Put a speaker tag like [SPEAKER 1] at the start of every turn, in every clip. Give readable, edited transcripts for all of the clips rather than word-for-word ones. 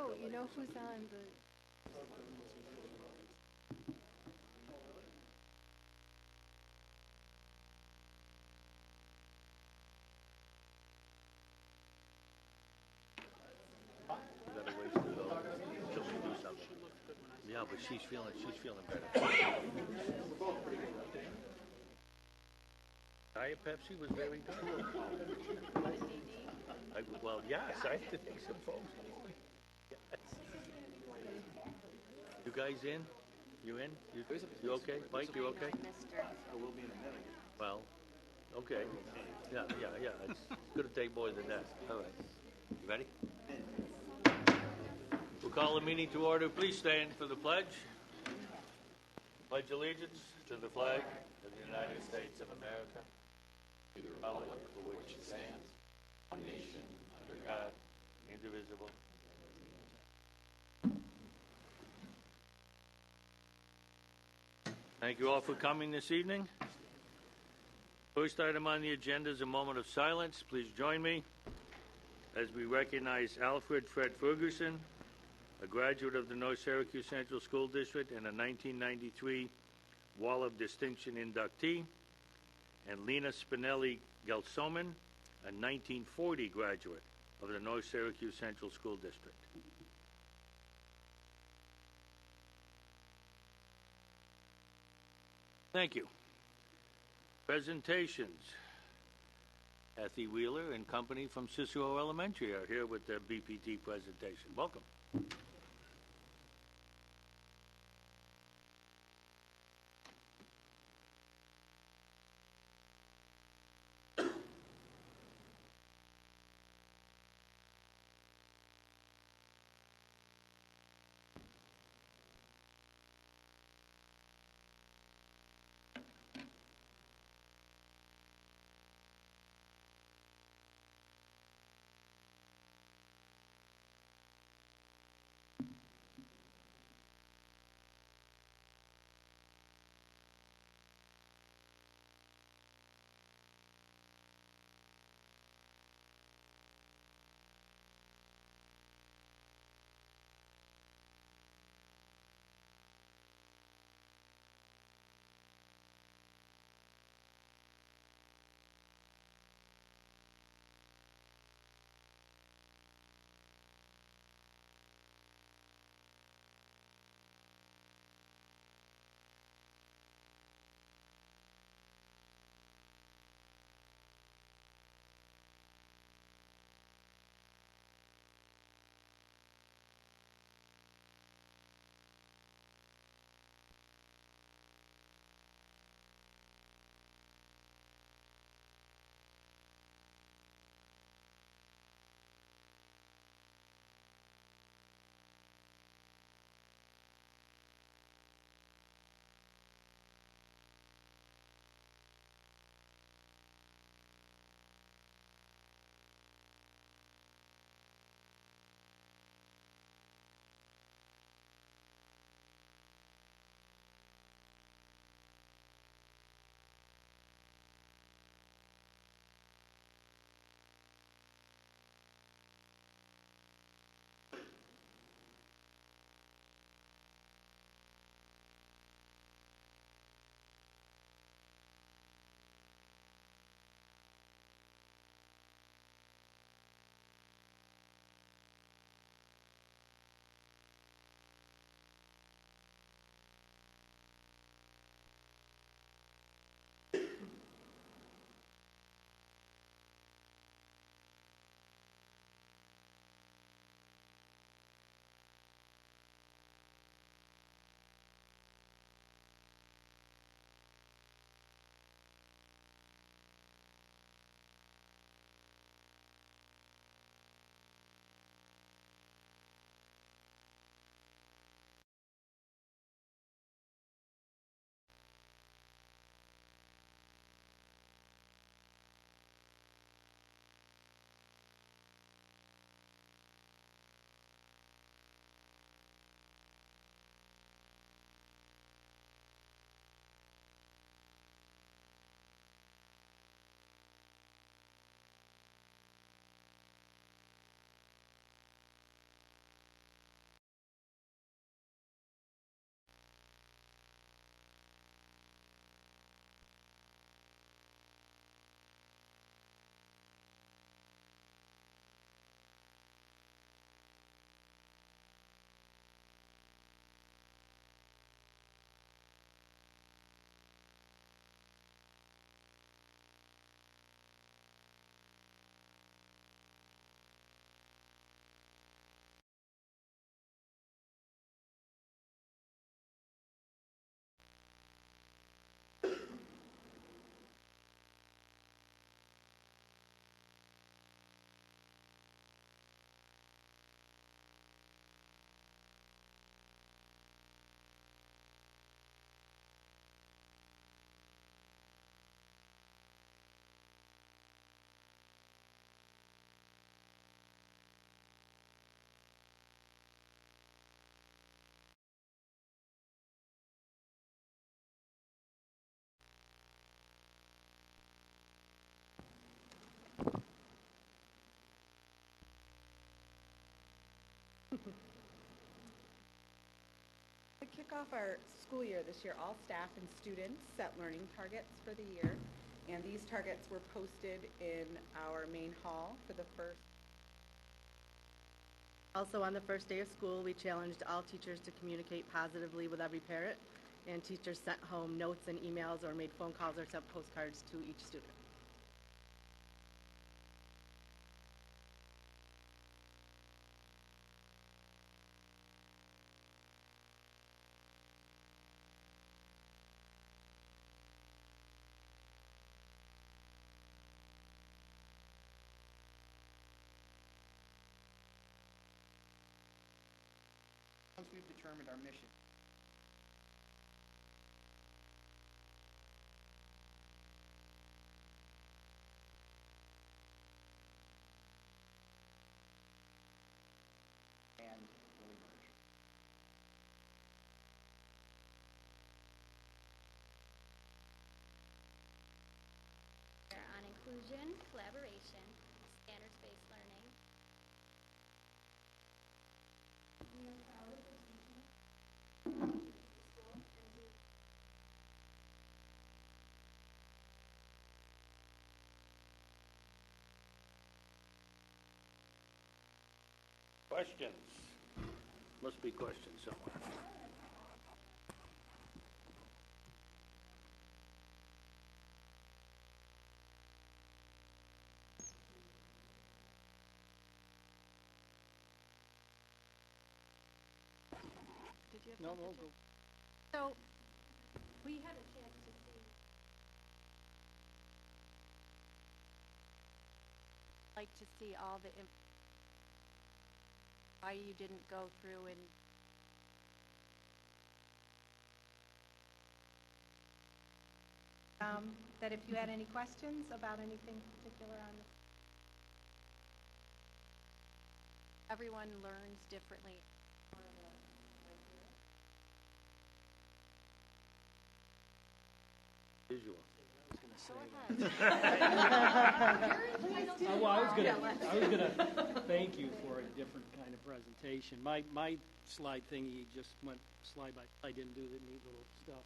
[SPEAKER 1] Oh, you know who's on the...
[SPEAKER 2] You got a ways to go till we do something. Yeah, but she's feeling better. Diet Pepsi was very good. Well, yes, I have to take some folks. Yes. You guys in? You in? You okay? Mike, you okay? Well, okay. Yeah. It's going to take more than that. All right. You ready? We'll call the meeting to order. Please stand for the pledge. Pledge allegiance to the flag of the United States of America, to the republic for which it stands, one nation, under God, indivisible. Thank you all for coming this evening. First item on the agenda is a moment of silence. Please join me as we recognize Alfred Fred Ferguson, a graduate of the North Syracuse Central School District and a 1993 Wall of Distinction inductee, and Lena Spinelli Gelsoman, a 1940 graduate of the North Syracuse Central School District. Thank you. Presentations. Kathy Wheeler and company from Cicero Elementary are here with their BPT presentation. Welcome.
[SPEAKER 1] To kick off our school year this year, all staff and students set learning targets for the year, and these targets were posted in our main hall for the first.
[SPEAKER 3] Also, on the first day of school, we challenged all teachers to communicate positively with every parent, and teachers sent home notes and emails or made phone calls or sent postcards to each student.
[SPEAKER 4] Once we've determined our mission, and we'll emerge.
[SPEAKER 5] On inclusion, collaboration, standards-based learning.
[SPEAKER 2] Questions? Must be questions somewhere.
[SPEAKER 3] Did you have
[SPEAKER 4] No,
[SPEAKER 3] something
[SPEAKER 4] we'll
[SPEAKER 3] to-
[SPEAKER 4] go.
[SPEAKER 5] So, we had a chance to see.
[SPEAKER 3] Like to see all the why you didn't go through and
[SPEAKER 1] That if you had any questions about anything particular on the.
[SPEAKER 3] everyone learns differently.
[SPEAKER 2] Visual.
[SPEAKER 3] Go ahead.
[SPEAKER 6] Well, I was gonna thank you for a different kind of presentation. My slide thingy just went slide by, I didn't do the neat little stuff.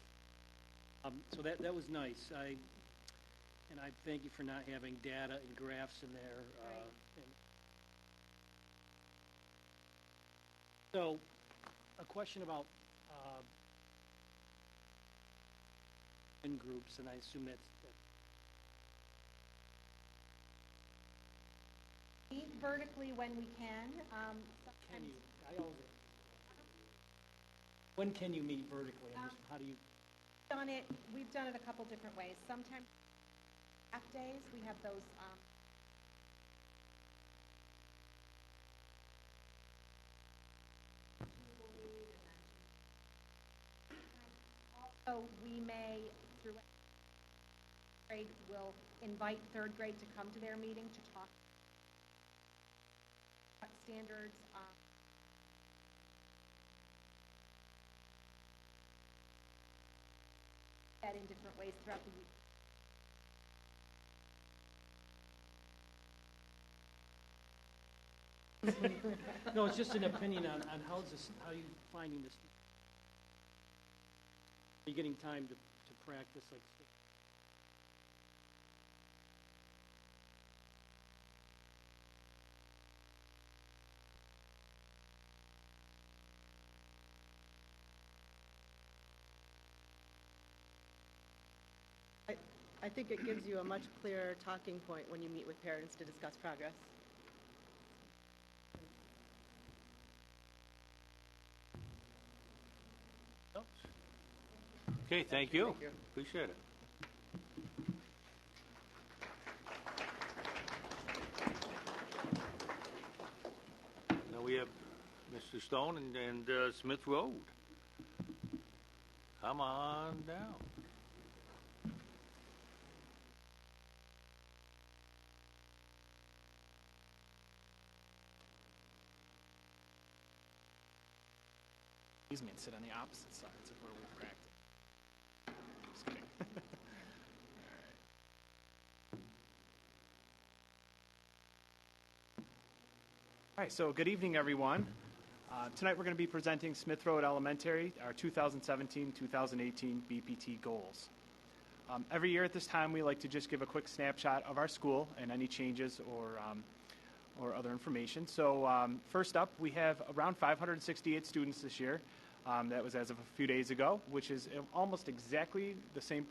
[SPEAKER 6] So that was nice. And I thank you for not having data and graphs in there.
[SPEAKER 3] Right.
[SPEAKER 6] So, a question about in groups, and I assume that's
[SPEAKER 1] Meet vertically when we can.
[SPEAKER 6] can
[SPEAKER 1] Sometimes
[SPEAKER 6] you? When can you meet vertically? And just how do you?
[SPEAKER 1] we've done it a couple different ways. Sometimes half days, we have those. So we may, through grade, will invite third grade to come to their meeting to talk about standards. That in different ways throughout the week.
[SPEAKER 6] No, it's just an opinion on how are you finding this? Are you getting time to practice like?
[SPEAKER 3] I think it gives you a much clearer talking point when you meet with parents to discuss progress.
[SPEAKER 2] Okay, thank you. Appreciate it. Now we have Mr. Stone and Smith Road. Come on down.
[SPEAKER 4] Excuse me, and sit on the opposite sides of where we practice. Just kidding. All right, so good evening, everyone. Tonight we're going to be presenting Smith Road Elementary, our 2017-2018 BPT goals. Every year at this time we like to just give a quick snapshot of our school and any changes or other information. So first up, we have around 568 students this year. That was as of a few days ago, which is almost exactly the same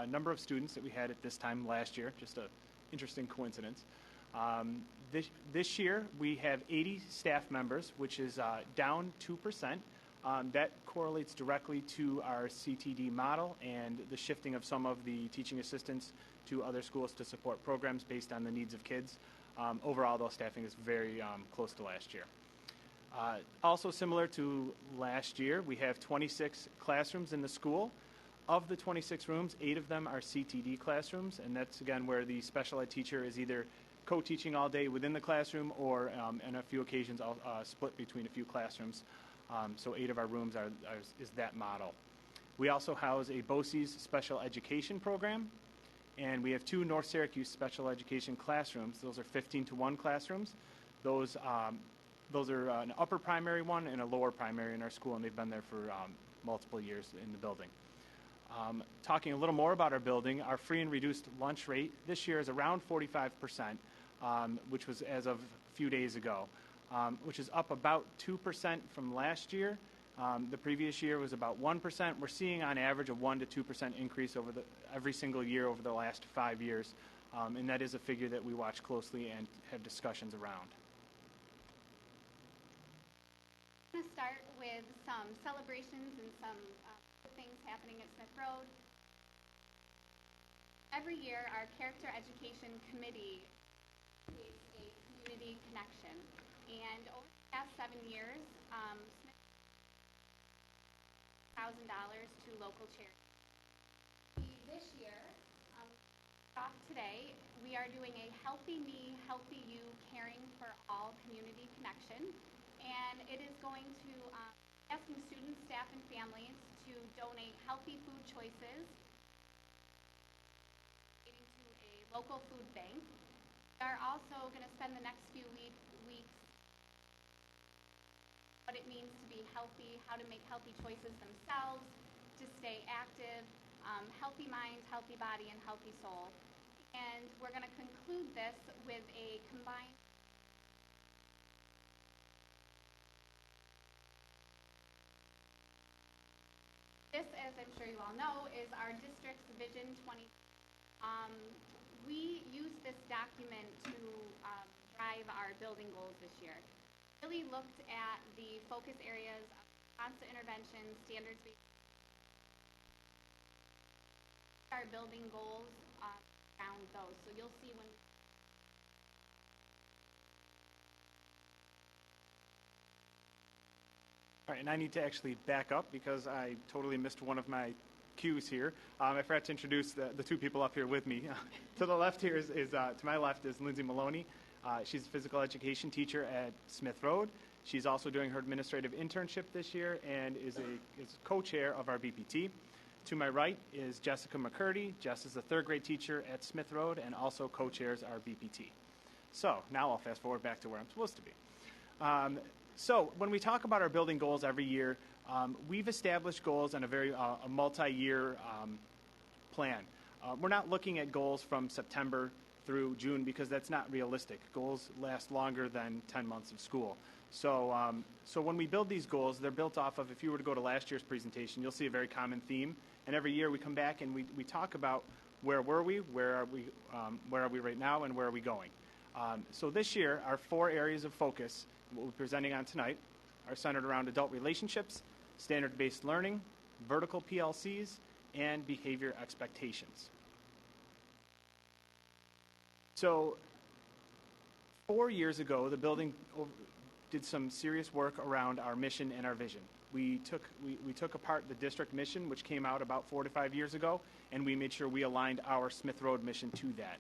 [SPEAKER 4] number of students that we had at this time last year. Just an interesting coincidence. This year, we have 80 staff members, which is down 2%. That correlates directly to our CTD model and the shifting of some of the teaching assistants to other schools to support programs based on the needs of kids. Overall, though, staffing is very close to last year. Also similar to last year, we have 26 classrooms in the school. Of the 26 rooms, 8 of them are CTD classrooms, and that's, again, where the special ed teacher is either co-teaching all day within the classroom or, on a few occasions, split between a few classrooms. So 8 of our rooms is that model. We also house a BOCES special education program, and we have 2 North Syracuse special education classrooms. Those are 15-to-1 classrooms. Those are an upper primary one and a lower primary in our school, and they've been there for multiple years in the building. Talking a little more about our building, our free and reduced lunch rate this year is around 45%, which was as of a few days ago, which is up about 2% from last year. The previous year was about 1%. We're seeing on average a 1 to 2% increase over every single year over the last 5 years, and that is a figure that we watch closely and have discussions around.
[SPEAKER 5] I'm going to start with some celebrations and some things happening at Smith Road. Every year, our Character Education Committee creates a community connection. And over the past 7 years, Smith $1,000 to local charities. This year, off today, we are doing a Healthy Me, Healthy You, Caring for All community connection. And it is going to asking students, staff, and families to donate healthy food choices to a local food bank. We are also going to spend the next few weeks what it means to be healthy, how to make healthy choices themselves, to stay active, healthy minds, healthy body, and healthy soul. And we're going to conclude this with a combined This, as I'm sure you all know, is our district's Vision 20. We use this document to drive our building goals this year. Really looked at the focus areas of constant intervention, standards-based. Our building goals around those. So you'll see when.
[SPEAKER 4] All right, and I need to actually back up because I totally missed one of my cues here. I forgot to introduce the 2 people up here with me. To the left here to my left is Lindsay Maloney. She's a physical education teacher at Smith Road. She's also doing her administrative internship this year and is co-chair of our BPT. To my right is Jessica McCurdy. Jess is a 3rd grade teacher at Smith Road and also co-chairs our BPT. So now I'll fast forward back to where I'm supposed to be. So when we talk about our building goals every year, we've established goals on a multi-year plan. We're not looking at goals from September through June because that's not realistic. Goals last longer than 10 months of school. So when we build these goals, they're built off of, if you were to go to last year's presentation, you'll see a very common theme. And every year we come back and we talk about where were we, where are we right now, and where are we going. So this year, our 4 areas of focus, what we're presenting on tonight, are centered around adult relationships, standard-based learning, vertical PLCs, and behavior expectations. So 4 years ago, the building did some serious work around our mission and our vision. We took apart the district mission, which came out about 4 to 5 years ago, and we made sure we aligned our Smith Road mission to that.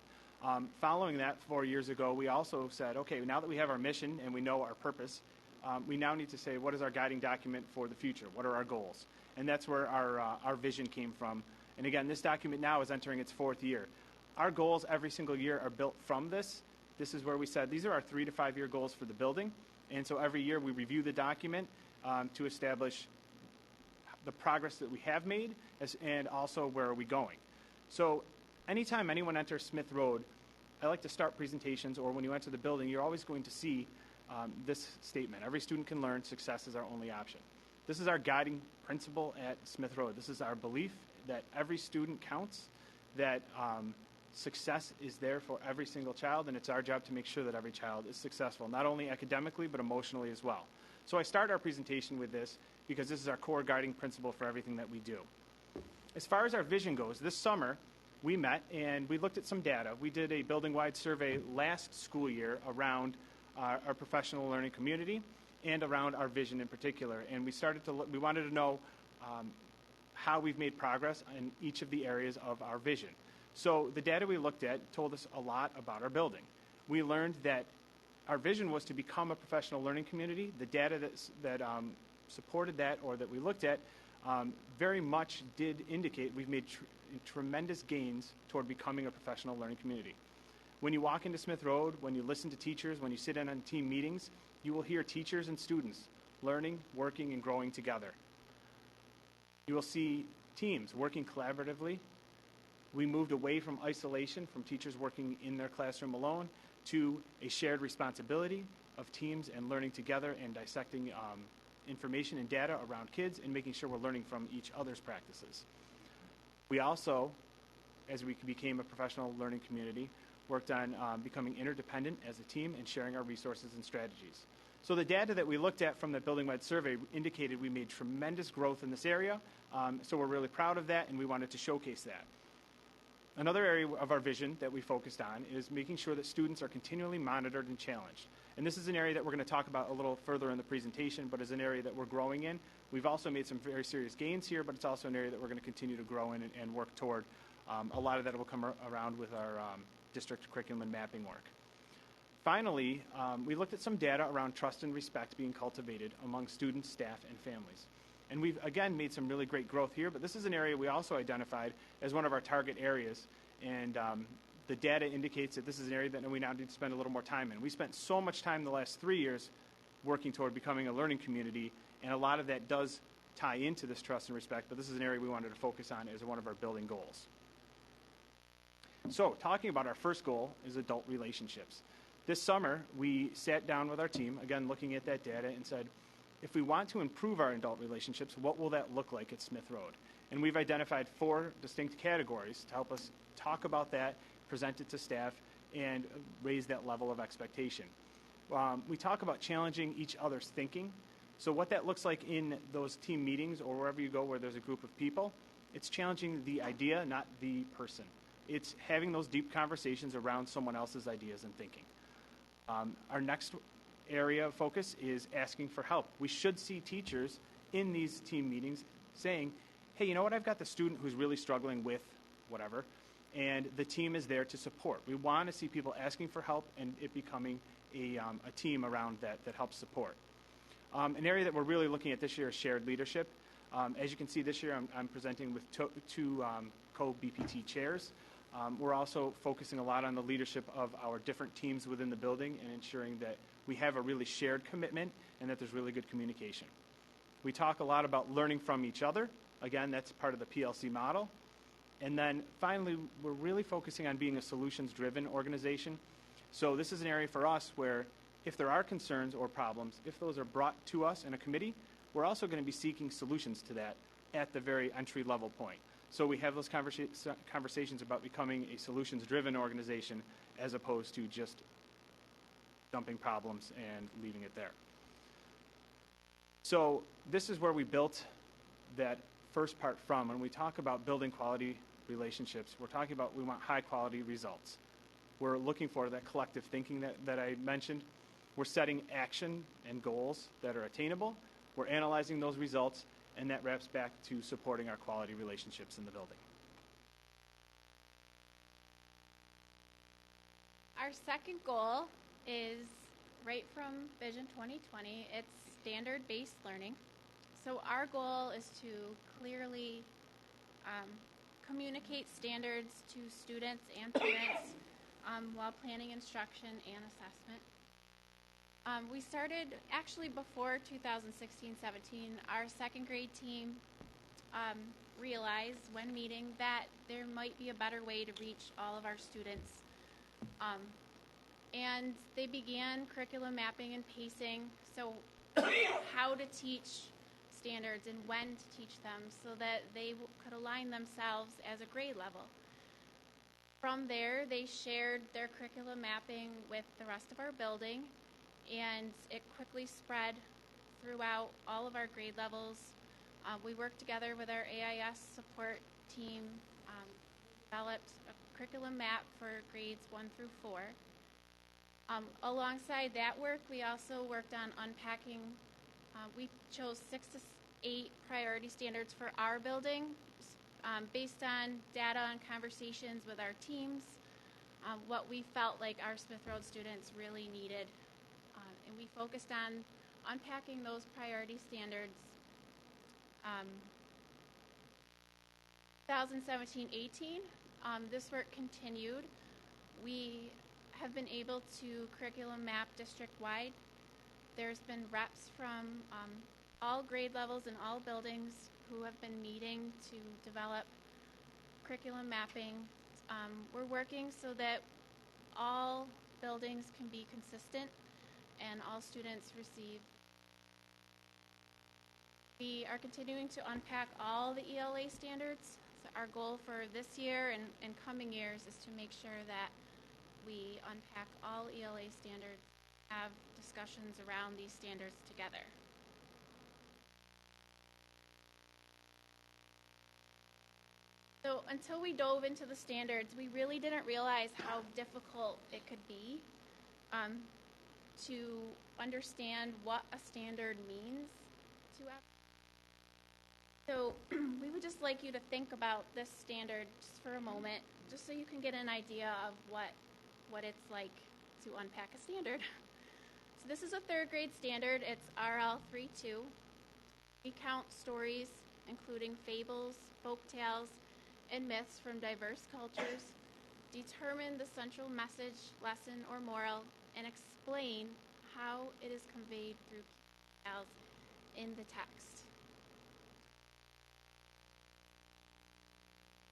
[SPEAKER 4] Following that 4 years ago, we also said, okay, now that we have our mission and we know our purpose, we now need to say, what is our guiding document for the future? What are our goals? And that's where our vision came from. And again, this document now is entering its 4th year. Our goals every single year are built from this. This is where we said, these are our 3 to 5 year goals for the building. And so every year we review the document to establish the progress that we have made and also where are we going. So anytime anyone enters Smith Road, I like to start presentations, or when you enter the building, you're always going to see this statement: every student can learn, success is our only option. This is our guiding principle at Smith Road. This is our belief that every student counts, that success is there for every single child, and it's our job to make sure that every child is successful, not only academically, but emotionally as well. So I start our presentation with this because this is our core guiding principle for everything that we do. As far as our vision goes, this summer we met and we looked at some data. We did a building-wide survey last school year around our professional learning community and around our vision in particular. And we wanted to know how we've made progress in each of the areas of our vision. So the data we looked at told us a lot about our building. We learned that our vision was to become a professional learning community. The data that supported that, or that we looked at, very much did indicate we've made tremendous gains toward becoming a professional learning community. When you walk into Smith Road, when you listen to teachers, when you sit in on team meetings, you will hear teachers and students learning, working, and growing together. You will see teams working collaboratively. We moved away from isolation, from teachers working in their classroom alone, to a shared responsibility of teams and learning together and dissecting information and data around kids and making sure we're learning from each other's practices. We also, as we became a professional learning community, worked on becoming interdependent as a team and sharing our resources and strategies. So the data that we looked at from the building-wide survey indicated we made tremendous growth in this area, so we're really proud of that, and we wanted to showcase that. Another area of our vision that we focused on is making sure that students are continually monitored and challenged. And this is an area that we're going to talk about a little further in the presentation, but is an area that we're growing in. We've also made some very serious gains here, but it's also an area that we're going to continue to grow in and work toward. A lot of that will come around with our district curriculum and mapping work. Finally, we looked at some data around trust and respect being cultivated among students, staff, and families. And we've, again, made some really great growth here, but this is an area we also identified as one of our target areas. And the data indicates that this is an area that we now need to spend a little more time in. We spent so much time the last 3 years working toward becoming a learning community, and a lot of that does tie into this trust and respect, but this is an area we wanted to focus on as one of our building goals. So, talking about our first goal is adult relationships. This summer, we sat down with our team, again looking at that data, and said, if we want to improve our adult relationships, what will that look like at Smith Road? And we've identified 4 distinct categories to help us talk about that, present it to staff, and raise that level of expectation. We talk about challenging each other's thinking. So what that looks like in those team meetings or wherever you go where there's a group of people, it's challenging the idea, not the person. It's having those deep conversations around someone else's ideas and thinking. Our next area of focus is asking for help. We should see teachers in these team meetings saying, hey, you know what, I've got the student who's really struggling with whatever, and the team is there to support. We want to see people asking for help and it becoming a team around that helps support. An area that we're really looking at this year is shared leadership. As you can see this year, I'm presenting with two co-BPT chairs. We're also focusing a lot on the leadership of our different teams within the building and ensuring that we have a really shared commitment and that there's really good communication. We talk a lot about learning from each other. Again, that's part of the PLC model. And then finally, we're really focusing on being a solutions-driven organization. So this is an area for us where if there are concerns or problems, if those are brought to us in a committee, we're also going to be seeking solutions to that at the very entry-level point. So we have those conversations about becoming a solutions-driven organization as opposed to just dumping problems and leaving it there. So this is where we built that first part from. When we talk about building quality relationships, we're talking about we want high-quality results. We're looking for that collective thinking that I mentioned. We're setting action and goals that are attainable. We're analyzing those results, and that wraps back to supporting our quality relationships in the building.
[SPEAKER 5] Our second goal is right from Vision 2020. It's standard-based learning. So our goal is to clearly communicate standards to students and parents while planning instruction and assessment. We started actually before 2016-17. Our second grade team realized when meeting that there might be a better way to reach all of our students. And they began curriculum mapping and pacing, so how to teach standards and when to teach them so that they could align themselves as a grade level. From there, they shared their curriculum mapping with the rest of our building, and it quickly spread throughout all of our grade levels. We worked together with our AIS support team, developed a curriculum map for grades 1 through 4. Alongside that work, we also worked on unpacking. We chose 6 to 8 priority standards for our building based on data and conversations with our teams, what we felt like our Smith Road students really needed. And we focused on unpacking those priority standards. 2017-18, this work continued. We have been able to curriculum map district-wide. There's been reps from all grade levels and all buildings who have been meeting to develop curriculum mapping. We're working so that all buildings can be consistent and all students receive. We are continuing to unpack all the ELA standards. So our goal for this year and coming years is to make sure that we unpack all ELA standards, have discussions around these standards together. So until we dove into the standards, we really didn't realize how difficult it could be to understand what a standard means to us. So we would just like you to think about this standard just for a moment, just so you can get an idea of what it's like to unpack a standard. So this is a 3rd grade standard. It's RL 3.2. We count stories, including fables, folk tales, and myths from diverse cultures, determine the central message, lesson, or moral, and explain how it is conveyed through details in the text.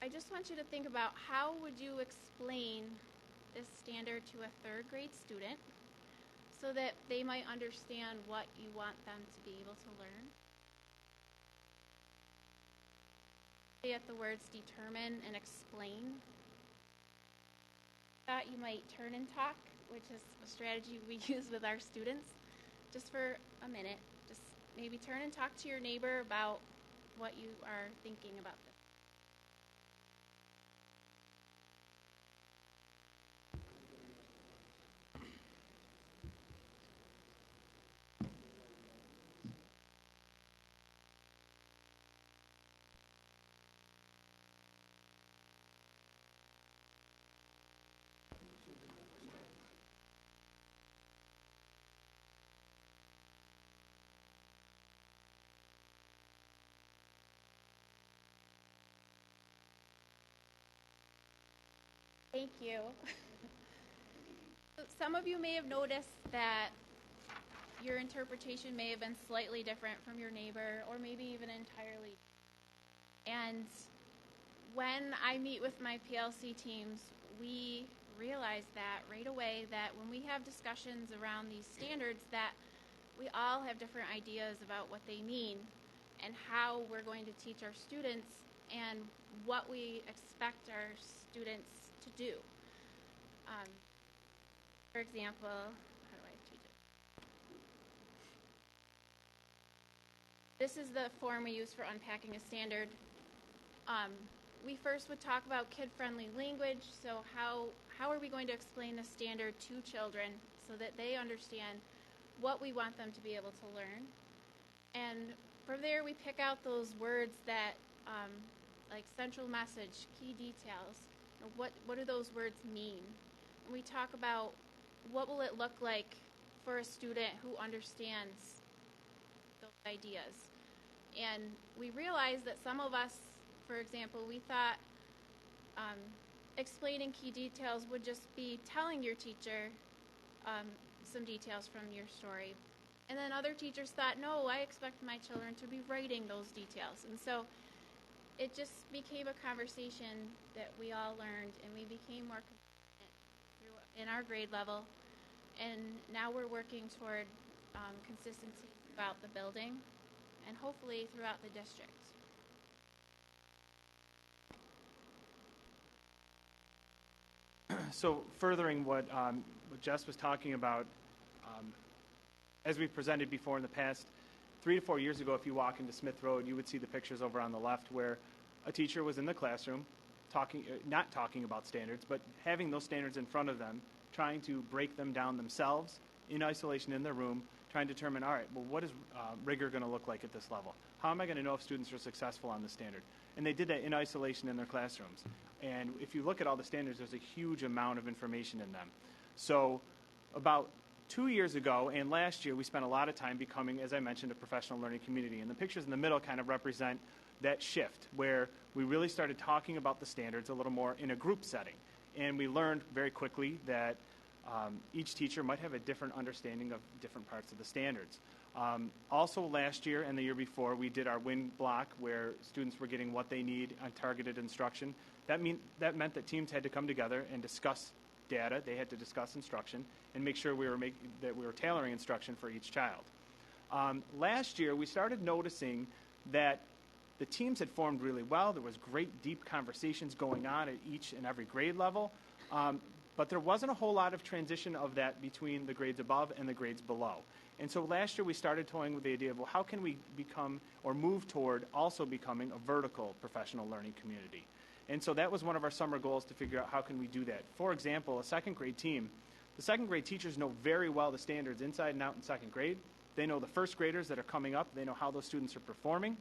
[SPEAKER 5] I just want you to think about how would you explain this standard to a 3rd grade student so that they might understand what you want them to be able to learn. At the words determine and explain. Thought you might turn and talk, which is a strategy we use with our students. Just for a minute, just maybe turn and talk to your neighbor about what you are thinking about this. Thank you. Some of you may have noticed that your interpretation may have been slightly different from your neighbor, or maybe even entirely. And when I meet with my PLC teams, we realize that right away, that when we have discussions around these standards, that we all have different ideas about what they mean and how we're going to teach our students and what we expect our students to do. For example, how do I treat it? This is the form we use for unpacking a standard. We first would talk about kid-friendly language, so how are we going to explain the standard to children so that they understand what we want them to be able to learn. And from there, we pick out those words that, like central message, key details. What do those words mean? And we talk about what will it look like for a student who understands those ideas. And we realized that some of us, for example, we thought explaining key details would just be telling your teacher
[SPEAKER 7] some details from your story. And then other teachers thought, no, I expect my children to be writing those details. And so it just became a conversation that we all learned, and we became more confident in our grade level. And now we're working toward consistency throughout the building and hopefully throughout the district.
[SPEAKER 4] So furthering what Jess was talking about, as we presented before in the past, 3 to 4 years ago, if you walk into Smith Road, you would see the pictures over on the left where a teacher was in the classroom not talking about standards, but having those standards in front of them, trying to break them down themselves in isolation in their room, trying to determine, all right, well, what is rigor going to look like at this level? How am I going to know if students are successful on the standard? And they did that in isolation in their classrooms. And if you look at all the standards, there's a huge amount of information in them. So about 2 years ago and last year, we spent a lot of time becoming, as I mentioned, a professional learning community. And the pictures in the middle kind of represent that shift where we really started talking about the standards a little more in a group setting. And we learned very quickly that each teacher might have a different understanding of different parts of the standards. Also last year and the year before, we did our WIN block where students were getting what they need on targeted instruction. That meant that teams had to come together and discuss data. They had to discuss instruction and make sure that we were tailoring instruction for each child. Last year, we started noticing that the teams had formed really well. There was great, deep conversations going on at each and every grade level. But there wasn't a whole lot of transition of that between the grades above and the grades below. And so last year we started toying with the idea of, well, how can we become or move toward also becoming a vertical professional learning community? And so that was one of our summer goals, to figure out how can we do that. For example, a second grade team, the second grade teachers know very well the standards inside and out in second grade. They know the first graders that are coming up. They know how those students are performing.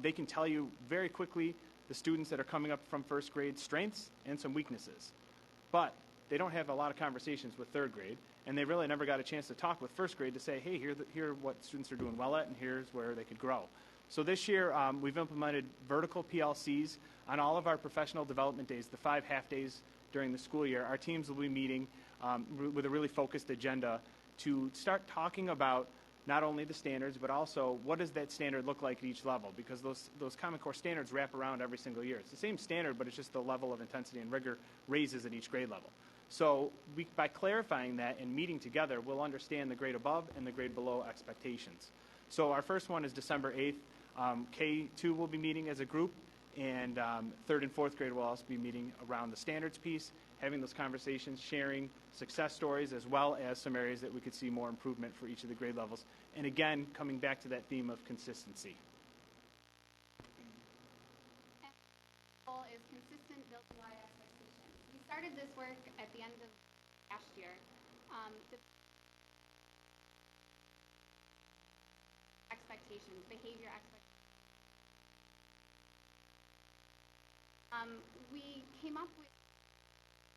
[SPEAKER 4] They can tell you very quickly the students that are coming up from first grade strengths and some weaknesses. But they don't have a lot of conversations with third grade, and they really never got a chance to talk with first grade to say, hey, here are what students are doing well at, and here's where they could grow. So this year, we've implemented vertical PLCs on all of our professional development days, the 5 half-days during the school year. Our teams will be meeting with a really focused agenda to start talking about not only the standards, but also what does that standard look like at each level, because those Common Core standards wrap around every single year. It's the same standard, but it's just the level of intensity and rigor raises at each grade level. So by clarifying that and meeting together, we'll understand the grade above and the grade below expectations. So our first one is December 8th. K2 will be meeting as a group, and 3rd and 4th grade will also be meeting around the standards piece, having those conversations, sharing success stories, as well as some areas that we could see more improvement for each of the grade levels. And again, coming back to that theme of consistency.
[SPEAKER 5] Goal is consistent built-wide expectations. We started this work at the end of last year. Expectations, behavior expectations. We came up with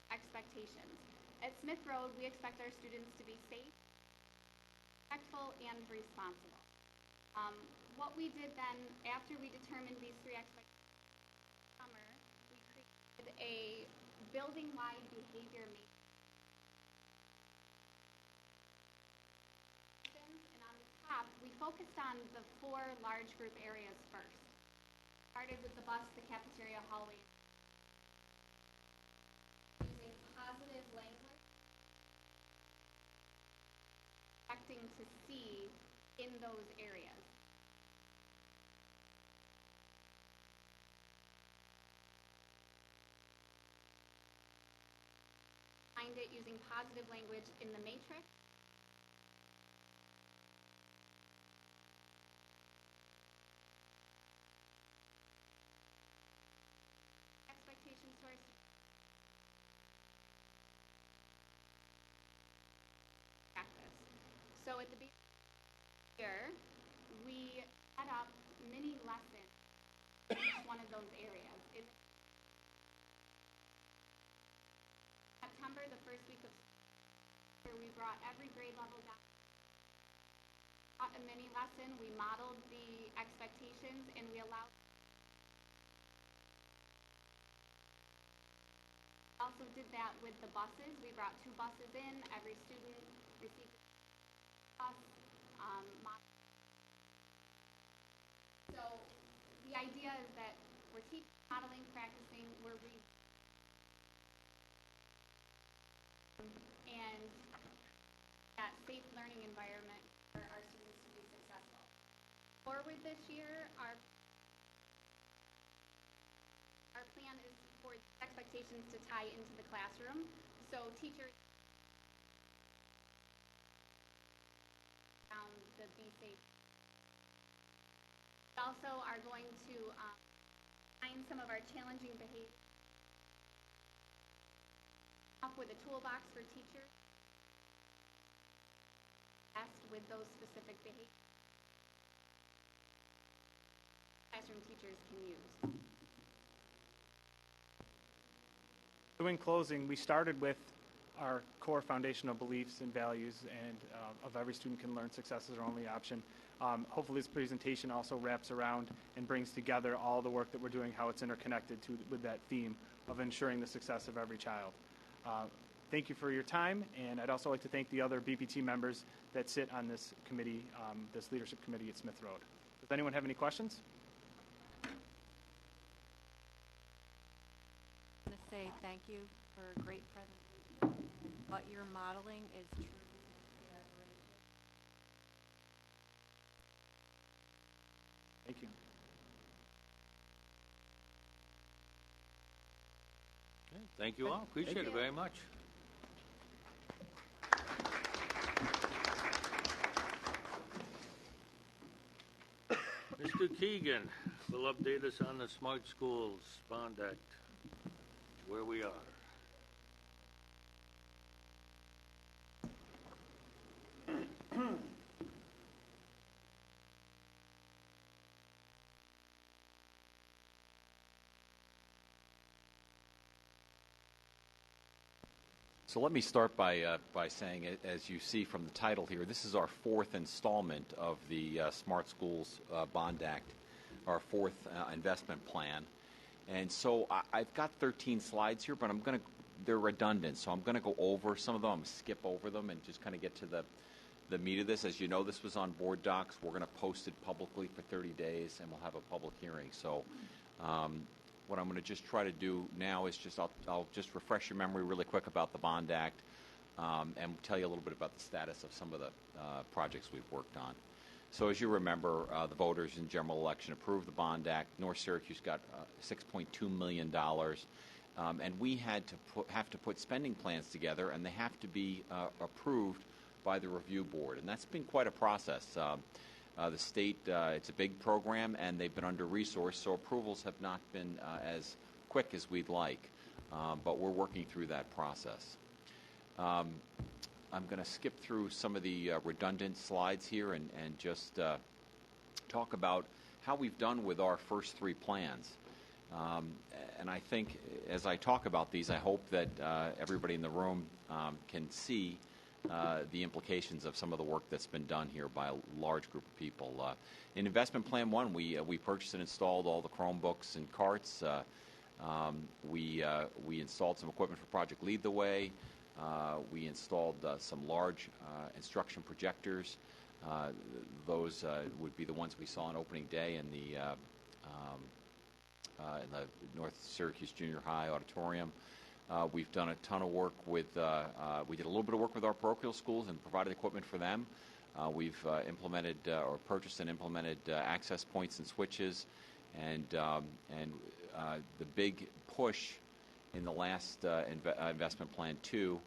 [SPEAKER 5] expectations. At Smith Road, we expect our students to be safe, respectful, and responsible. What we did then, after we determined these 3 expectations this summer, we created a building-wide behavior matrix. And on the top, we focused on the 4 large group areas first. Started with the bus, the cafeteria, hallway. Using positive language, expecting to see in those areas. Find it using positive language in the matrix. Expectation source. Practice. So at the beginning here, we set up mini lessons in each one of those areas. In September, the first week of where we brought every grade level down. Taught a mini lesson, we modeled the expectations, and we allowed Also did that with the buses. We brought 2 buses in. Every student received a bus. So the idea is that we're teaching, modeling, practicing, we're reading, and that safe learning environment for our students to be successful. Forward this year, our plan is for expectations to tie into the classroom. So teachers found the Be Safe. We also are going to find some of our challenging behaviors, up with a toolbox for teachers, with those specific behaviors classroom teachers can use.
[SPEAKER 4] So in closing, we started with our core foundational beliefs and values, and of every student can learn, success is our only option. Hopefully this presentation also wraps around and brings together all the work that we're doing, how it's interconnected with that theme of ensuring the success of every child. Thank you for your time, and I'd also like to thank the other BPT members that sit on this committee, this leadership committee at Smith Road. Does anyone have any questions?
[SPEAKER 8] I want to say thank you for a great presentation. What you're modeling is truly inspiring.
[SPEAKER 4] Thank you.
[SPEAKER 2] Okay, thank you all. Appreciate it very much. Mr. Keegan will update us on the Smart Schools Bond Act, where we are.
[SPEAKER 9] So let me start by saying, as you see from the title here, this is our 4th installment of the Smart Schools Bond Act, our 4th investment plan. And so I've got 13 slides here, but they're redundant, so I'm going to go over some of them. I'm going to skip over them and just kind of get to the meat of this. As you know, this was on board docs. We're going to post it publicly for 30 days, and we'll have a public hearing. So what I'm going to just try to do now is I'll just refresh your memory really quick about the Bond Act and tell you a little bit about the status of some of the projects we've worked on. So as you remember, the voters in general election approved the Bond Act. North Syracuse got $6.2 million, and we have to put spending plans together, and they have to be approved by the review board, and that's been quite a process. The state, it's a big program, and they've been under-resourced, so approvals have not been as quick as we'd like, but we're working through that process. I'm going to skip through some of the redundant slides here and just talk about how we've done with our first 3 plans. And I think as I talk about these, I hope that everybody in the room can see the implications of some of the work that's been done here by a large group of people. In Investment Plan 1, we purchased and installed all the Chromebooks and carts. We installed some equipment for Project Lead the Way. We installed some large instruction projectors. Those would be the ones we saw on opening day in the North Syracuse Junior High auditorium. We've done a ton of work with, we did a little bit of work with our parochial schools and provided equipment for them. We've implemented or purchased and implemented access points and switches, and the big push in the last investment plan 2,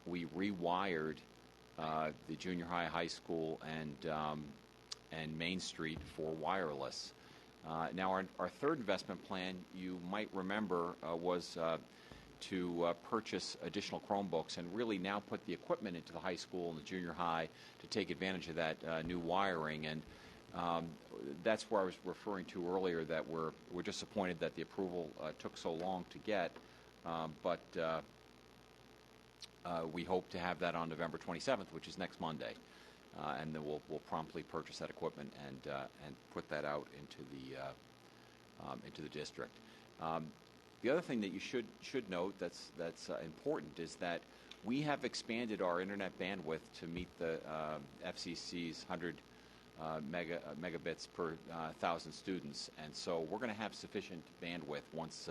[SPEAKER 9] we rewired the junior high school, and Main Street for wireless. Now, our 3rd investment plan, you might remember, was to purchase additional Chromebooks and really now put the equipment into the high school and the junior high to take advantage of that new wiring. And that's where I was referring to earlier, that we're disappointed that the approval took so long to get, but we hope to have that on November 27th, which is next Monday. And then we'll promptly purchase that equipment and put that out into the district. The other thing that you should note that's important is that we have expanded our internet bandwidth to meet the FCC's 100 megabits per 1,000 students, and so we're going to have sufficient bandwidth once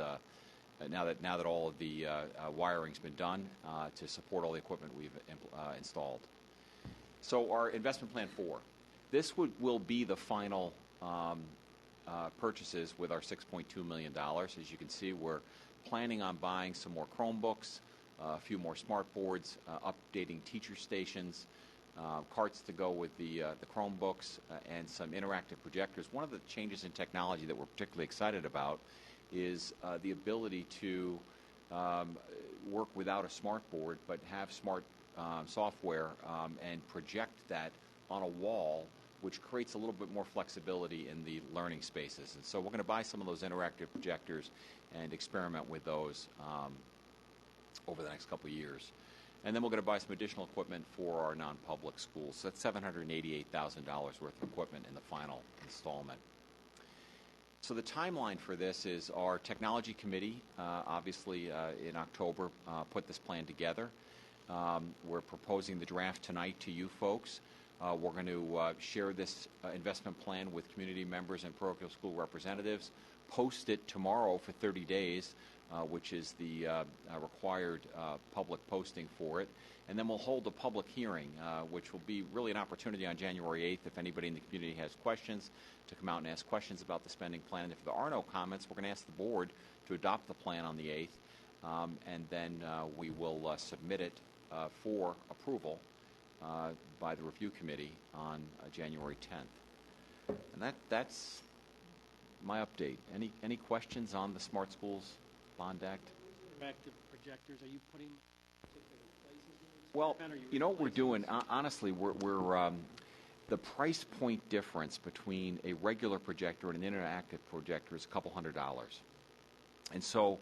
[SPEAKER 9] now that all of the wiring's been done to support all the equipment we've installed. So our investment plan 4, this will be the final purchases with our $6.2 million. As you can see, we're planning on buying some more Chromebooks, a few more smart boards, updating teacher stations, carts to go with the Chromebooks, and some interactive projectors. One of the changes in technology that we're particularly excited about is the ability to work without a smart board but have smart software and project that on a wall, which creates a little bit more flexibility in the learning spaces. And so we're going to buy some of those interactive projectors and experiment with those over the next couple of years. And then we're going to buy some additional equipment for our non-public schools. So that's $788,000 worth of equipment in the final installment. So the timeline for this is our technology committee, obviously in October, put this plan together. We're proposing the draft tonight to you folks. We're going to share this investment plan with community members and parochial school representatives, post it tomorrow for 30 days, which is the required public posting for it. And then we'll hold a public hearing, which will be really an opportunity on January 8th if anybody in the community has questions to come out and ask questions about the spending plan. And if there are no comments, we're going to ask the board to adopt the plan on the 8th, and then we will submit it for approval by the review committee on January 10th. And that's my update. Any questions on the Smart Schools Bond Act?
[SPEAKER 6] Interactive projectors, are you putting particular places?
[SPEAKER 9] Well, you know what we're doing, honestly, we're the price point difference between a regular projector and an interactive projector is a couple $100. And so,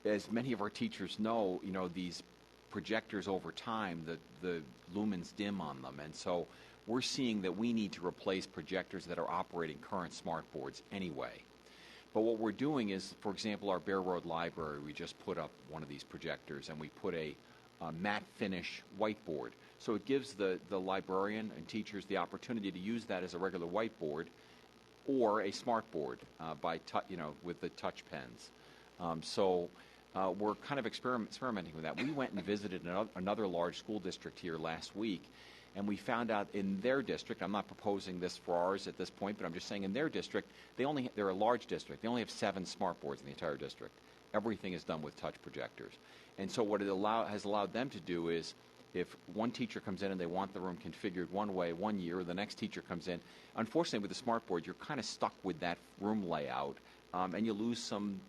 [SPEAKER 9] as many of our teachers know, these projectors over time, the lumens dim on them. And so we're seeing that we need to replace projectors that are operating current smart boards anyway. But what we're doing is, for example, our Bear Road Library, we just put up one of these projectors, and we put a matte finish whiteboard. So it gives the librarian and teachers the opportunity to use that as a regular whiteboard or a smart board with the touch pens. So we're kind of experimenting with that. We went and visited another large school district here last week, and we found out in their district, I'm not proposing this for ours at this point, but I'm just saying in their district, they're a large district. They only have 7 smart boards in the entire district. Everything is done with touch projectors. And so what it has allowed them to do is, if one teacher comes in and they want the room configured one way one year, the next teacher comes in, unfortunately with the smart board, you're kind of stuck with that room layout, and you lose some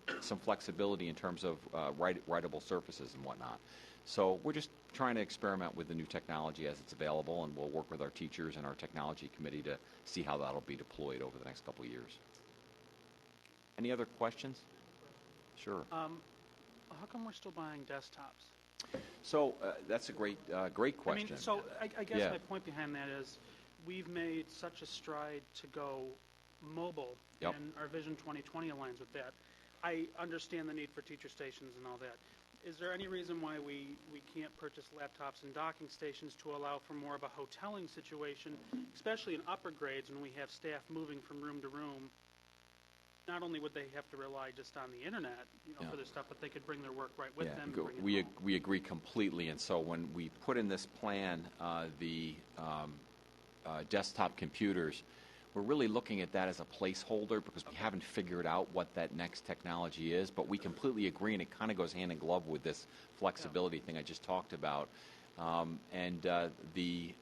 [SPEAKER 9] flexibility in terms of writable surfaces and whatnot. So we're just trying to experiment with the new technology as it's available, and we'll work with our teachers and our technology committee to see how that'll be deployed over the next couple of years. Any other questions? Sure.
[SPEAKER 10] How come we're still buying desktops?
[SPEAKER 9] So that's a great question.
[SPEAKER 10] I mean, so I guess
[SPEAKER 9] Yeah.
[SPEAKER 10] my point behind that is we've made such a stride to go mobile,
[SPEAKER 9] Yep.
[SPEAKER 10] and our Vision 2020 aligns with that. I understand the need for teacher stations and all that. Is there any reason why we can't purchase laptops and docking stations to allow for more of a hoteling situation, especially in upper grades when we have staff moving from room to room? Not only would they have to rely just on the internet,
[SPEAKER 9] Yeah.
[SPEAKER 10] for their stuff, but they could bring their work right with them. And bring it
[SPEAKER 9] we
[SPEAKER 10] home.
[SPEAKER 9] we agree completely. And so when we put in this plan the desktop computers, we're really looking at that as a placeholder because we haven't figured out what that next technology is. But we completely agree, and it kind of goes hand in glove with this flexibility thing I just talked about. And the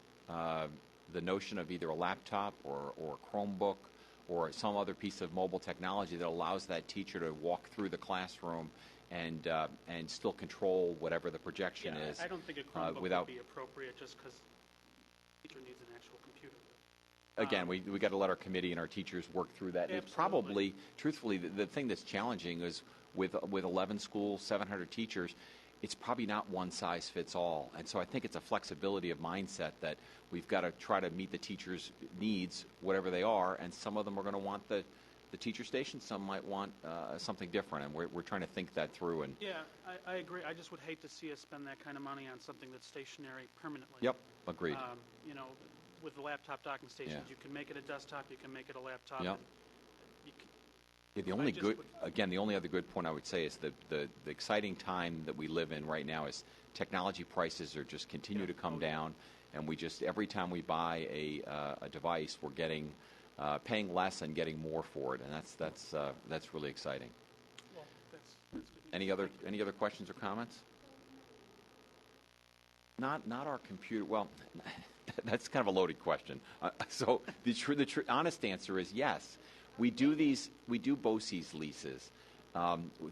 [SPEAKER 9] notion of either a laptop or a Chromebook or some other piece of mobile technology that allows that teacher to walk through the classroom and still control whatever the projection is.
[SPEAKER 10] I don't think a Chromebook
[SPEAKER 9] without
[SPEAKER 10] would be appropriate just because the teacher needs an actual computer.
[SPEAKER 9] Again, we got to let our committee and our teachers work through that. And it's probably, truthfully, the thing that's challenging is with 11 schools, 700 teachers, it's probably not one size fits all. And so I think it's a flexibility of mindset that we've got to try to meet the teachers' needs, whatever they are, and some of them are going to want the the teacher station. Some might want something different, and we're trying to think that through. And
[SPEAKER 10] Yeah, I agree. I just would hate to see us spend that kind of money on something that's stationary permanently.
[SPEAKER 9] Yep, agreed.
[SPEAKER 10] You know, with the laptop docking stations,
[SPEAKER 9] Yeah.
[SPEAKER 10] you can make it a desktop, you can make it a laptop.
[SPEAKER 9] Yep.
[SPEAKER 10] You can,
[SPEAKER 9] Yeah, the only other good point I would say is the exciting time that we live in right now is technology prices are just continue to come down, and we just every time we buy a device, we're getting paying less and getting more for it, and that's really exciting.
[SPEAKER 10] well, that's good.
[SPEAKER 9] Any other questions or comments? Not our computer. Well, that's kind of a loaded question. So the honest answer is yes. We do BOCES leases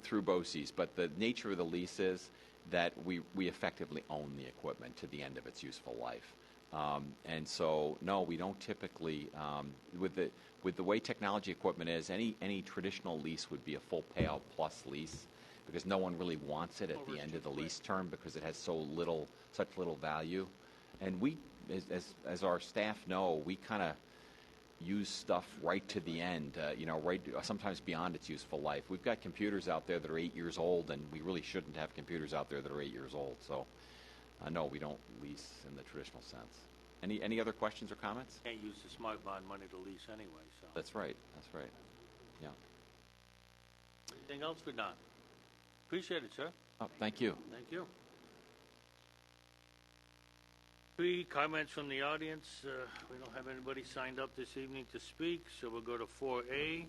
[SPEAKER 9] through BOCES, but the nature of the lease is that we effectively own the equipment to the end of its useful life. And so, no, we don't typically, with the way technology equipment is, any traditional lease would be a full payout plus lease, because no one really wants it at the end of the lease term because it has such little value. And we, as our staff know, we kind of use stuff right to the end, right sometimes beyond its useful life. We've got computers out there that are 8 years old, and we really shouldn't have computers out there that are 8 years old. So, no, we don't lease in the traditional sense. Any other questions or comments?
[SPEAKER 2] Can't use the smart bond money to lease anyway, so.
[SPEAKER 9] That's right. Yeah.
[SPEAKER 2] Anything else for Don? Appreciate it, sir.
[SPEAKER 9] Oh, thank you.
[SPEAKER 2] Thank you. 3 comments from the audience. We don't have anybody signed up this evening to speak, so we'll go to 4A,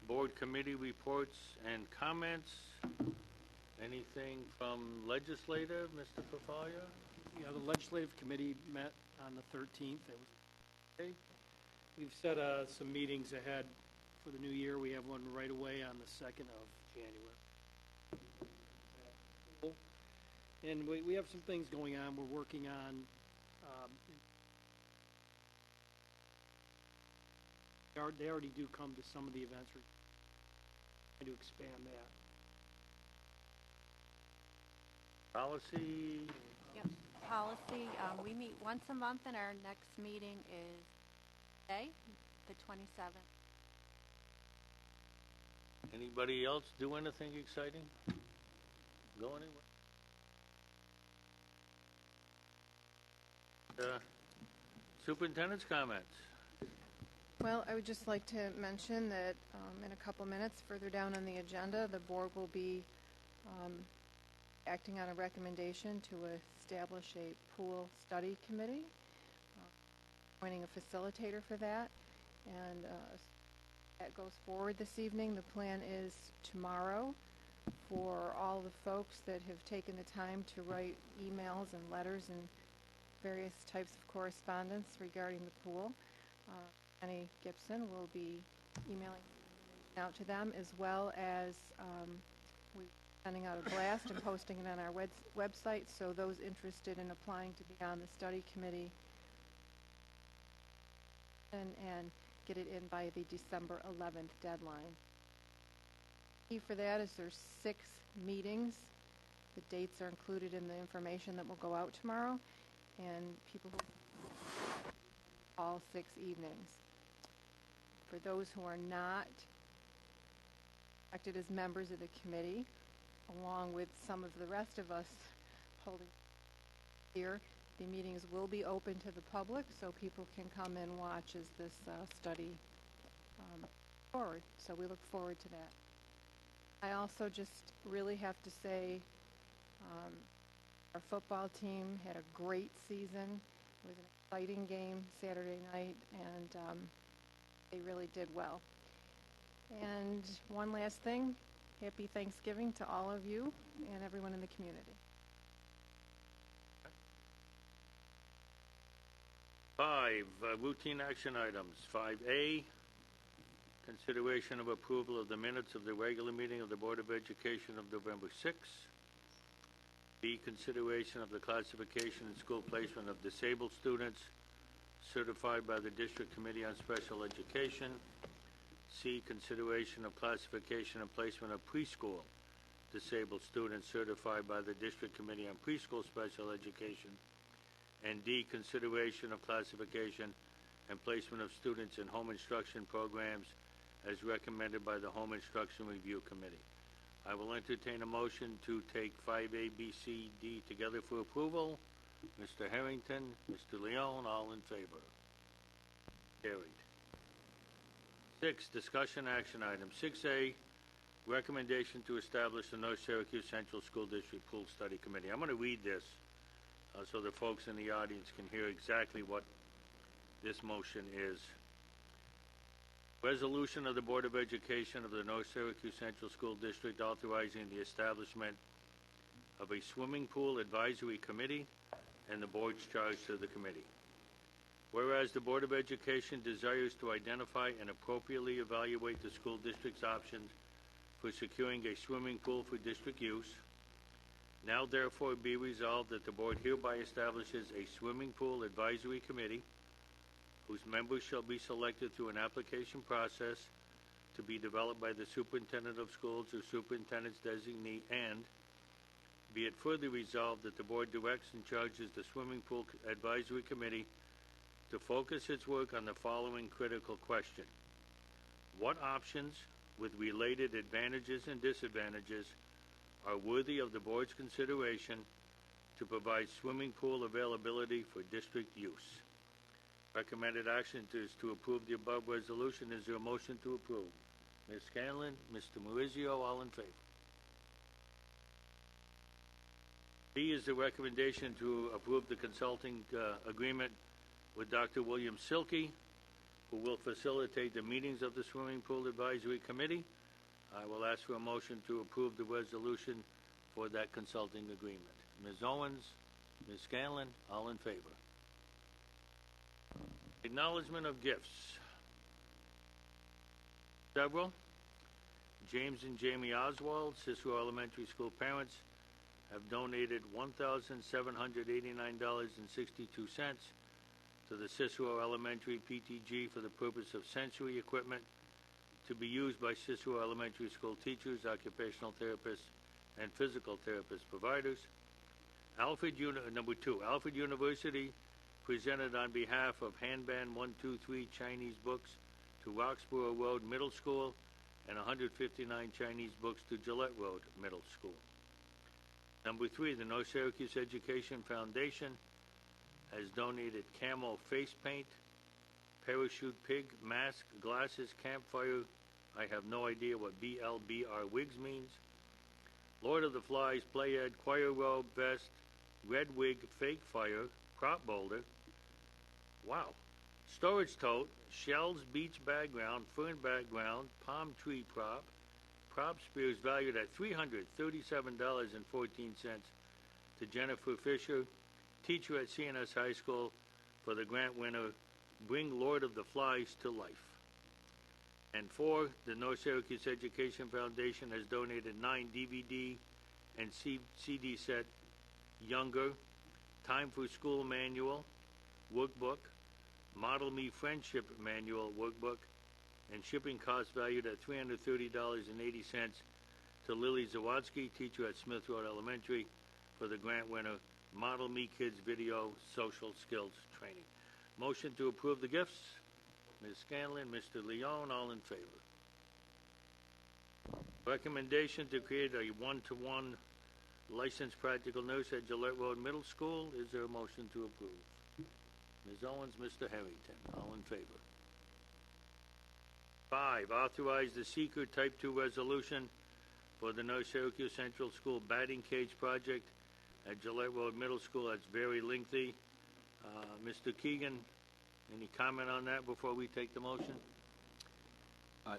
[SPEAKER 2] board committee reports and comments. Anything from legislative, Mr. Pafalia?
[SPEAKER 6] Yeah, the legislative committee met on the 13th. It was okay. We've set some meetings ahead for the new year. We have one right away on the 2nd of January. And we have some things going on. We're working on they already do come to some of the events. We're trying to expand that.
[SPEAKER 2] Policy?
[SPEAKER 8] Yep, policy, we meet once a month, and our next meeting is today, the 27th.
[SPEAKER 2] Anybody else do anything exciting? Go anywhere? Superintendent's comments.
[SPEAKER 11] Well, I would just like to mention that in a couple minutes further down on the agenda, the board will be acting on a recommendation to establish a pool study committee, appointing a facilitator for that, and that goes forward this evening. The plan is tomorrow for all the folks that have taken the time to write emails and letters and various types of correspondence regarding the pool. Annie Gibson will be emailing out to them, as well as we're sending out a blast and posting it on our website, so those interested in applying to be on the study committee and get it in by the December 11th deadline. Key for that is there's 6 meetings. The dates are included in the information that will go out tomorrow, and people who all 6 evenings. For those who are not elected as members of the committee, along with some of the rest of us holding here, the meetings will be open to the public, so people can come and watch as this study forward. So we look forward to that. I also just really have to say our football team had a great season. It was an exciting game Saturday night, and they really did well. And one last thing, happy Thanksgiving to all of you and everyone in the community.
[SPEAKER 2] 5, routine action items. 5A, consideration of approval of the minutes of the regular meeting of the Board of Education of November 6. B, consideration of the classification and school placement of disabled students certified by the District Committee on Special Education. C, consideration of classification and placement of preschool disabled students certified by the District Committee on Preschool Special Education. And D, consideration of classification and placement of students in home instruction programs as recommended by the Home Instruction Review Committee. I will entertain a motion to take 5A, B, C, D together for approval. Mr. Harrington, Mr. Leone, all in favor. Carried. 6, discussion action item. 6A, recommendation to establish the North Syracuse Central School District Pool Study Committee. I'm going to read this so the folks in the audience can hear exactly what this motion is. Resolution of the Board of Education of the North Syracuse Central School District authorizing the establishment of a swimming pool advisory committee and the board's charge to the committee. Whereas the Board of Education desires to identify and appropriately evaluate the school district's options for securing a swimming pool for district use, now therefore be resolved that the board hereby establishes a swimming pool advisory committee whose members shall be selected through an application process to be developed by the superintendent of schools or superintendent's designee, and be it further resolved that the board directs and charges the swimming pool advisory committee to focus its work on the following critical question: what options with related advantages and disadvantages are worthy of the board's consideration to provide swimming pool availability for district use? Recommended action is to approve the above resolution. Is there a motion to approve? Ms. Scanlon, Mr. Maurizio, all in favor. B is the recommendation to approve the consulting agreement with Dr. William Silke, who will facilitate the meetings of the Swimming Pool Advisory Committee. I will ask for a motion to approve the resolution for that consulting agreement. Ms. Owens, Ms. Scanlon, all in favor. Acknowledgement of gifts. Several. James and Jamie Oswald, Cicero Elementary School parents, have donated $1,789.62 to the Cicero Elementary PTG for the purpose of sensory equipment to be used by Cicero Elementary School teachers, occupational therapists, and physical therapist providers. Number 2, Alfred University presented on behalf of Handband 123 Chinese books to Roxborough Road Middle School and 159 Chinese books to Gillette Road Middle School. Number 3, the North Syracuse Education Foundation has donated camo face paint, parachute pig, mask, glasses, campfire, I have no idea what BLBR wigs means, Lord of the Flies, Playhead, choir robe, vest, red wig, fake fire, prop boulder, wow, storage tote, shells, beach background, fern background, palm tree prop spears valued at $337.14 to Jennifer Fisher, teacher at CNS High School, for the grant winner, Bring Lord of the Flies to Life. And 4, the North Syracuse Education Foundation has donated 9 DVD and CD set Younger, Time for School Manual, Workbook, Model Me Friendship Manual Workbook, and shipping costs valued at $330.80 to Lily Zawadsky, teacher at Smith Road Elementary, for the grant winner, Model Me Kids Video Social Skills Training. Motion to approve the gifts. Ms. Scanlon, Mr. Leone, all in favor. Recommendation to create a one-to-one licensed practical nurse at Gillette Road Middle School. Is there a motion to approve? Ms. Owens, Mr. Harrington, all in favor. 5, authorize the seeker Type 2 resolution for the North Syracuse Central School batting cage project at Gillette Road Middle School. That's very lengthy. Mr. Keegan, any comment on that before we take the motion?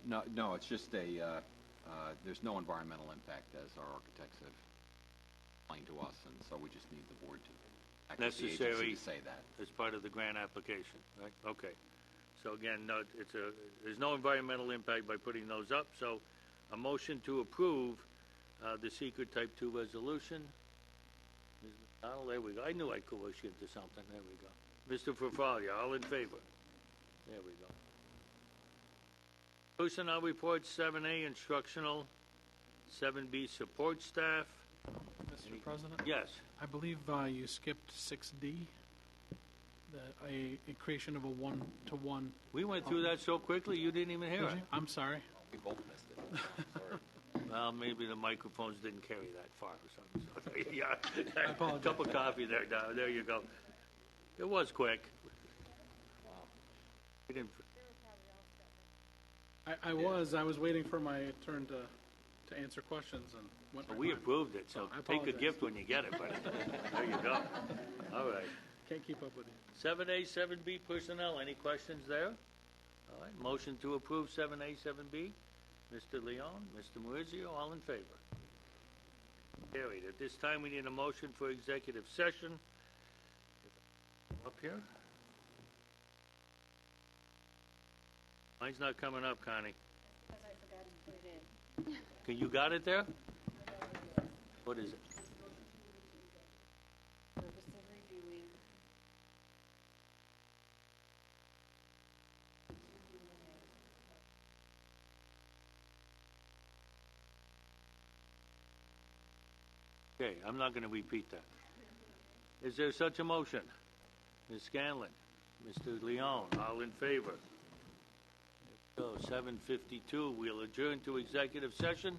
[SPEAKER 9] No, it's just there's no environmental impact, as our architects have explained to us, and so we just need the board to act as the agency to say that.
[SPEAKER 2] As part of the grant application, right? Okay. So again, no, there's no environmental impact by putting those up, so a motion to approve the secret Type 2 resolution. Ms. McDonald, there we go. I knew I'd coerce you into something. There we go. Mr. Farfalia, all in favor? There we go. Personnel reports, 7A, instructional, 7B, support staff.
[SPEAKER 12] Mr. President?
[SPEAKER 2] Yes.
[SPEAKER 12] I believe you skipped 6D.
[SPEAKER 10] a creation of a one-to-one.
[SPEAKER 2] We went through that so quickly, you didn't even hear
[SPEAKER 10] Did
[SPEAKER 2] it.
[SPEAKER 10] you? I'm sorry.
[SPEAKER 9] We both missed it. Sorry.
[SPEAKER 2] Well, maybe the microphones didn't carry that far or something. So, yeah,
[SPEAKER 10] I apologize.
[SPEAKER 2] Cup of coffee there, Dow. There you go. It was quick. We didn't.
[SPEAKER 10] I was waiting for my turn to answer questions and went
[SPEAKER 2] We approved it, so
[SPEAKER 10] I
[SPEAKER 2] take a
[SPEAKER 10] apologize.
[SPEAKER 2] gift when you get it, buddy. There you go. All right.
[SPEAKER 10] Can't keep up with you.
[SPEAKER 2] 7A, 7B personnel, any questions there? All right, motion to approve 7A, 7B. Mr. Leon, Mr. Maurizio, all in favor? Carried. At this time, we need a motion for executive session. Up here? Mine's not coming up, Connie.
[SPEAKER 7] Because I forgot to put it in.
[SPEAKER 2] Can you got it there? What is it?
[SPEAKER 7] Purpose of reviewing.
[SPEAKER 2] Okay, I'm not going to repeat that. Is there such a motion? Ms. Scanlon, Mr. Leon, all in favor? So 7:52, we'll adjourn to executive session.